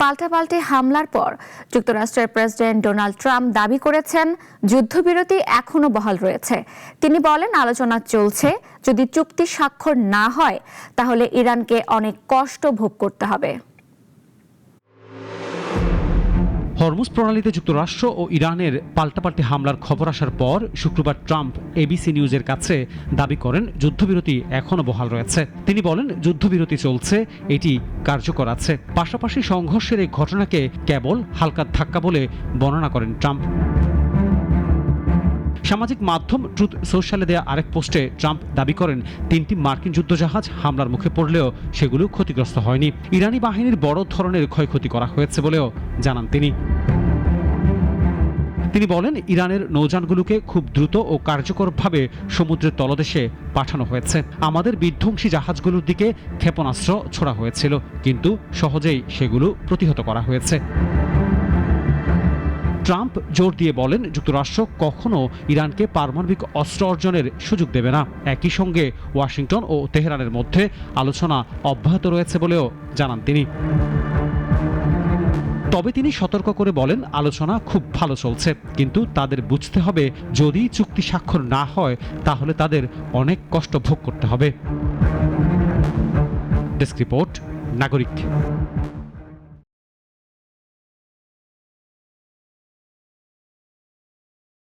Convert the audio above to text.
পাল্টাপাল্টি হামলার পর যুক্তরাষ্ট্রের প্রেসিডেন্ট ডোনাল্ড ট্রাম্প দাবি করেছেন যুদ্ধবিরতি এখনো বহাল রয়েছে। তিনি বলেন, আলোচনা চলছে, যদি চুক্তি স্বাক্ষর না হয় তাহলে ইরানকে অনেক কষ্ট ভোগ করতে হবে। হরমুজ প্রণালীতে যুক্তরাষ্ট্র ও ইরানের পাল্টাপাল্টি হামলার খবর আসার পর শুক্রবার ট্রাম্প এবিসি নিউজের কাছে দাবি করেন যুদ্ধবিরতি এখনো বহাল রয়েছে। তিনি বলেন, যুদ্ধবিরতি চলছে, এটি কার্যকর আছে। পাশাপাশি সংঘর্ষের এই ঘটনাকে কেবল হালকা ধাক্কা বলে বর্ণনা করেন ট্রাম্প। সামাজিক মাধ্যম ট্রুথ সোশ্যালে দেয়া আরেক পোস্টে ট্রাম্প দাবি করেন ৩টি মার্কিন যুদ্ধজাহাজ হামলার মুখে পড়লেও সেগুলো ক্ষতিগ্রস্ত হয়নি। ইরানি বাহিনীর বড় ধরনের ক্ষয়ক্ষতি করা হয়েছে বলেও জানান তিনি। তিনি বলেন, ইরানের নৌযানগুলোকে খুব দ্রুত ও কার্যকরভাবে সমুদ্রের তলদেশে পাঠানো হয়েছে। আমাদের বিধ্বংসী জাহাজগুলোর দিকে ক্ষেপণাস্ত্র ছোড়া হয়েছিল, কিন্তু সহজেই সেগুলো প্রতিহত করা হয়েছে। ট্রাম্প জোর দিয়ে বলেন, যুক্তরাষ্ট্র কখনো ইরানকে পারমাণবিক অস্ত্র অর্জনের সুযোগ দেবে না। একই সঙ্গে ওয়াশিংটন ও তেহরানের মধ্যে আলোচনা অব্যাহত রয়েছে বলেও জানান তিনি। তবে তিনি সতর্ক করে বলেন, আলোচনা খুব ভালো চলছে, কিন্তু তাদের বুঝতে হবে যদি চুক্তি স্বাক্ষর না হয় তাহলে তাদের অনেক কষ্ট ভোগ করতে হবে। ডেস্ক রিপোর্ট, নাগরিক।